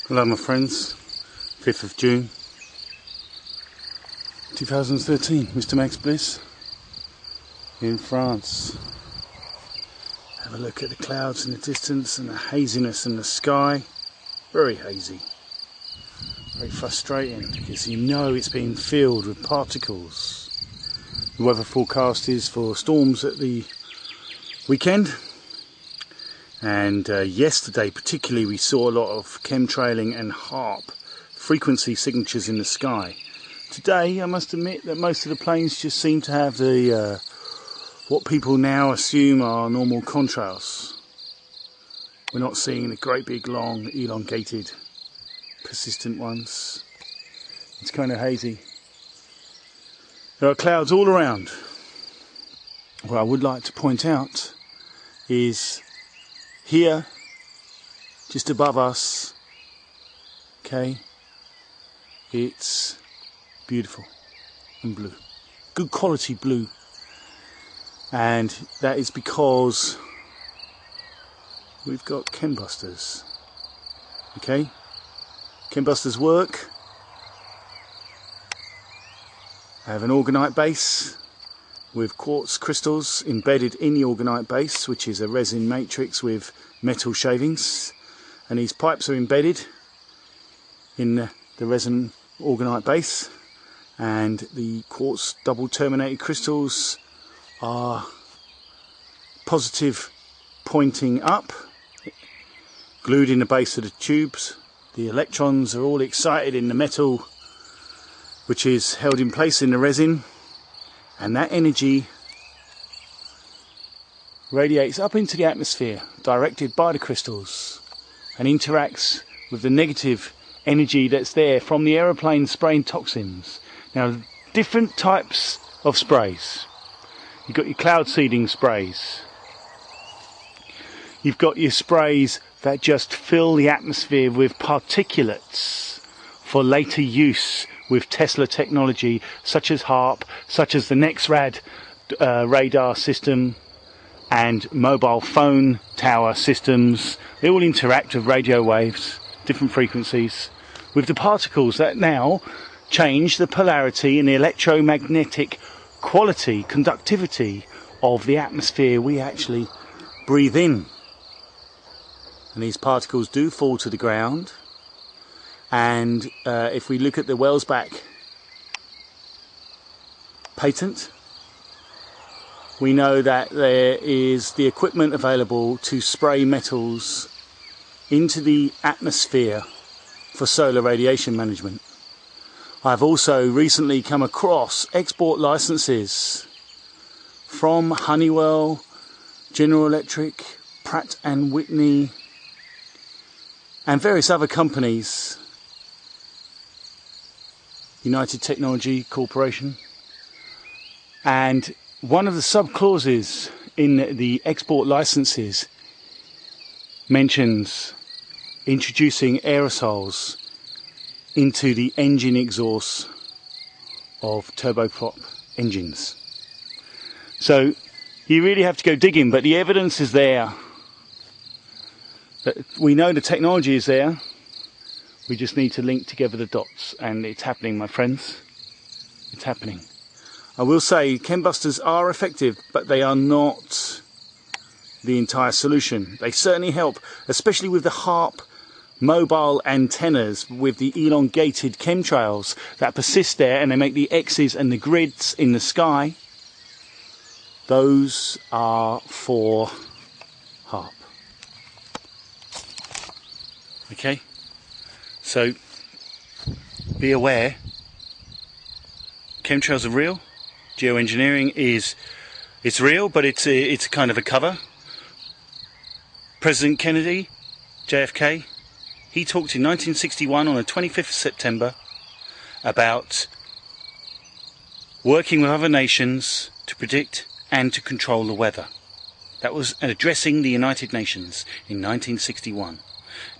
Hello my friends, 5th of June 2013, Mr. Max Bliss in France. Have a look at the clouds in the distance and the haziness in the sky. Very hazy, very frustrating because you know it's being filled with particles. The weather forecast is for storms at the weekend. And yesterday particularly we saw a lot of chemtrailing and HAARP frequency signatures in the sky. Today I must admit that most of the planes just seem to have the what people now assume are normal contrails. We're not seeing the great big long elongated persistent ones. It's kind of hazy. There are clouds all around. What I would like to point out is here, just above us, okay, it's beautiful and blue, good quality blue, and that is because we've got chembusters, okay. Chembusters work. I have an orgonite base with quartz crystals embedded in the orgonite base, which is a resin matrix with metal shavings, and these pipes are embedded in the resin orgonite base, and the quartz double terminated crystals are positive pointing up, glued in the base of the tubes. The electrons are all excited in the metal, which is held in place in the resin, and that energy radiates up into the atmosphere, directed by the crystals, and interacts with the negative energy that's there from the aeroplane spraying toxins. Now, different types of sprays. You've got your cloud seeding sprays. You've got your sprays that just fill the atmosphere with particulates for later use with Tesla technology, such as HAARP, such as the NEXRAD radar system, and mobile phone tower systems. They all interact with radio waves, different frequencies, with the particles that now change the polarity and the electromagnetic quality, conductivity of the atmosphere we actually breathe in. And these particles do fall to the ground. And if we look at the Wellsback patent, we know that there is the equipment available to spray metals into the atmosphere for solar radiation management. I've also recently come across export licenses from Honeywell, General Electric, Pratt & Whitney, and various other companies, United Technology Corporation, and one of the sub-clauses in the export licenses mentions introducing aerosols into the engine exhaust of turboprop engines. So you really have to go digging, but the evidence is there. We know the technology is there. We just need to link together the dots, and it's happening, my friends. It's happening. I will say chembusters are effective, but they are not the entire solution. They certainly help, especially with the HAARP mobile antennas with the elongated chemtrails that persist there, and they make the X's and the grids in the sky. Those are for HAARP. Okay? So, be aware, chemtrails are real, geoengineering it's real, but it's a kind of a cover. President Kennedy, JFK, he talked in 1961 on the 25th of September about working with other nations to predict and to control the weather. That was addressing the United Nations in 1961.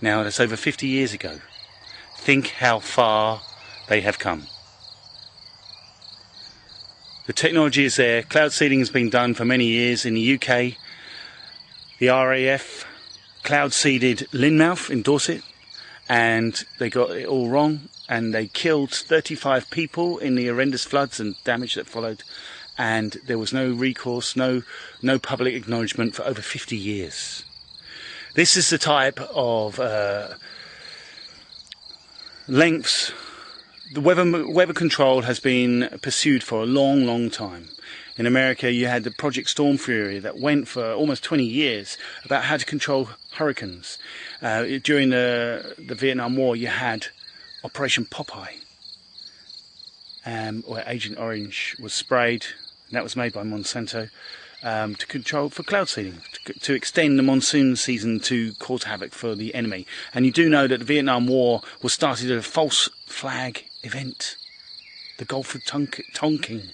Now, that's over 50 years ago. Think how far they have come. The technology is there. Cloud seeding has been done for many years in the UK. The RAF cloud seeded Lynmouth in Dorset, and they got it all wrong, and they killed 35 people in the horrendous floods and damage that followed, and there was no recourse, no public acknowledgement for over 50 years. This is the type of lengths. The weather control has been pursued for a long time. In America, you had the Project Storm Fury that went for almost 20 years about how to control hurricanes. During the Vietnam War, you had Operation Popeye, where Agent Orange was sprayed, and that was made by Monsanto, to control for cloud seeding, to extend the monsoon season to cause havoc for the enemy. And you do know that the Vietnam War was started at a false flag event, the Gulf of Tonkin.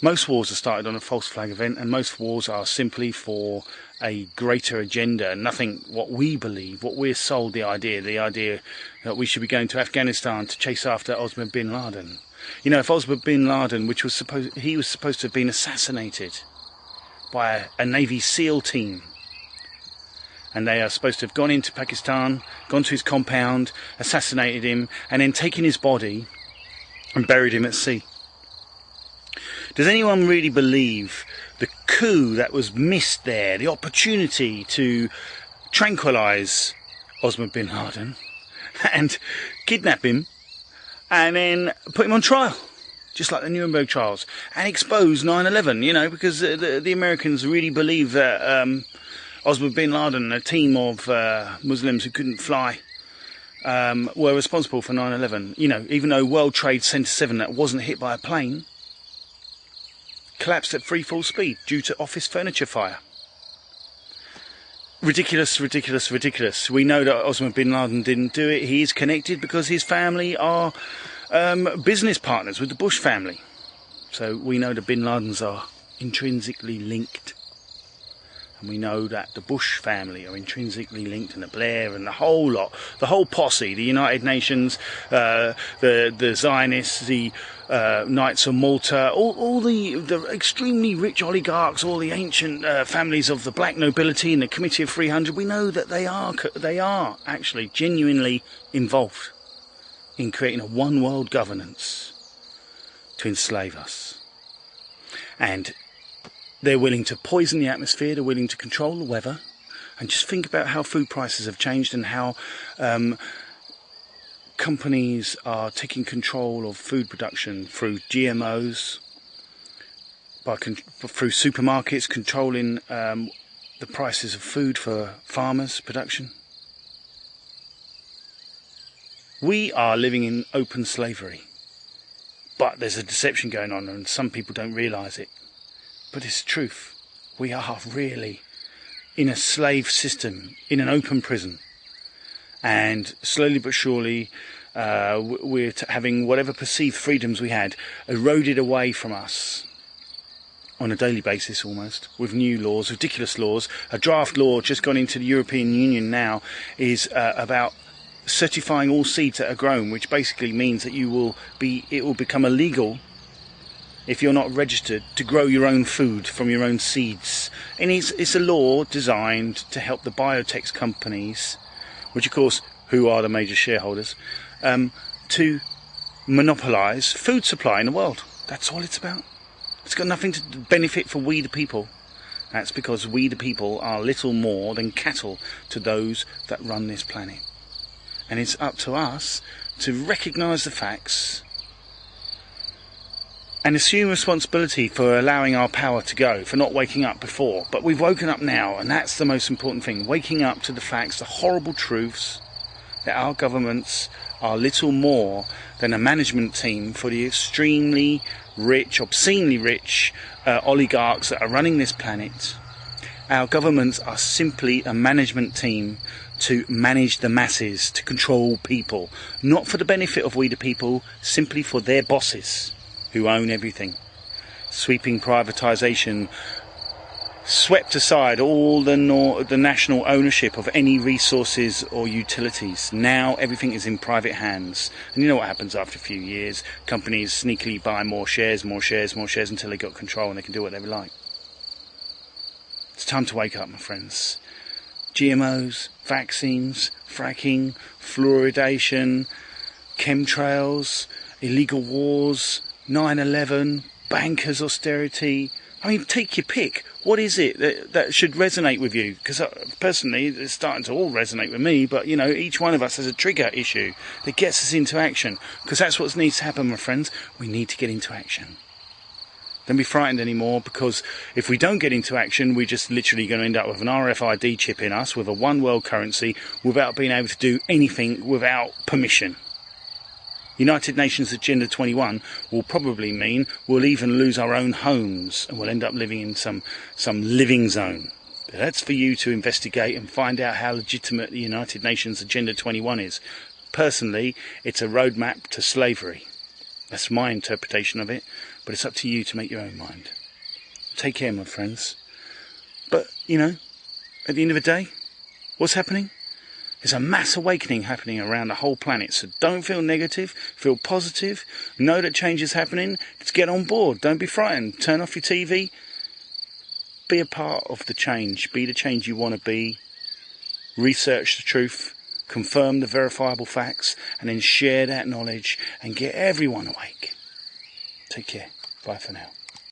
Most wars are started on a false flag event, and most wars are simply for a greater agenda. Nothing what we believe, what we're sold the idea that we should be going to Afghanistan to chase after Osama bin Laden. You know, if Osama bin Laden, he was supposed to have been assassinated by a Navy SEAL team, and they are supposed to have gone into Pakistan, gone to his compound, assassinated him, and then taken his body and buried him at sea. Does anyone really believe the coup that was missed there, the opportunity to tranquilise Osama bin Laden and kidnap him and then put him on trial, just like the Nuremberg trials, and expose 9/11, you know, because the Americans really believe that Osama bin Laden and a team of Muslims who couldn't fly were responsible for 9/11. You know, even though World Trade Center 7 that wasn't hit by a plane collapsed at free fall speed due to office furniture fire. Ridiculous. We know that Osama bin Laden didn't do it. He is connected because his family are business partners with the Bush family. So we know the bin Ladens are intrinsically linked. And we know that the Bush family are intrinsically linked, and the Blair and the whole lot, the whole posse, the United Nations, the Zionists, the Knights of Malta, all the extremely rich oligarchs, all the ancient families of the black nobility and the Committee of 300, we know that they are actually genuinely involved in creating a one world governance to enslave us. And they're willing to poison the atmosphere, they're willing to control the weather, and just think about how food prices have changed and how companies are taking control of food production through GMOs, through supermarkets controlling the prices of food for farmers' production. We are living in open slavery, but there's a deception going on, and some people don't realise it. But it's the truth. We are really in a slave system, in an open prison. And slowly but surely, we're having whatever perceived freedoms we had eroded away from us on a daily basis almost, with new laws, ridiculous laws. A draft law just gone into the European Union now is about certifying all seeds that are grown, which basically means that it will become illegal if you're not registered to grow your own food from your own seeds. And it's a law designed to help the biotech companies, which of course, who are the major shareholders, to monopolise food supply in the world. That's all it's about. It's got nothing to benefit for we the people. That's because we the people are little more than cattle to those that run this planet. And it's up to us to recognise the facts and assume responsibility for allowing our power to go, for not waking up before. But we've woken up now, and that's the most important thing. Waking up to the facts, the horrible truths, that our governments are little more than a management team for the extremely rich, obscenely rich oligarchs that are running this planet. Our governments are simply a management team to manage the masses, to control people. Not for the benefit of we the people, simply for their bosses, who own everything. Sweeping privatisation swept aside all the national ownership of any resources or utilities. Now everything is in private hands. And you know what happens after a few years? Companies sneakily buy more shares until they got control and they can do whatever they like. It's time to wake up, my friends. GMOs, vaccines, fracking, fluoridation, chemtrails, illegal wars, 9/11, bankers' austerity. I mean, take your pick. What is it that should resonate with you? Because personally, it's starting to all resonate with me, but, you know, each one of us has a trigger issue that gets us into action. Because that's what needs to happen, my friends. We need to get into action. Don't be frightened anymore, because if we don't get into action, we're just literally going to end up with an RFID chip in us, with a one world currency, without being able to do anything without permission. United Nations Agenda 21 will probably mean we'll even lose our own homes, and we'll end up living in some living zone. But that's for you to investigate and find out how legitimate the United Nations Agenda 21 is. Personally, it's a roadmap to slavery. That's my interpretation of it, but it's up to you to make your own mind. Take care, my friends. But, you know, at the end of the day, what's happening? There's a mass awakening happening around the whole planet, so don't feel negative, feel positive, know that change is happening, just get on board, don't be frightened, turn off your TV, be a part of the change, be the change you want to be, research the truth, confirm the verifiable facts, and then share that knowledge and get everyone awake. Take care, bye for now.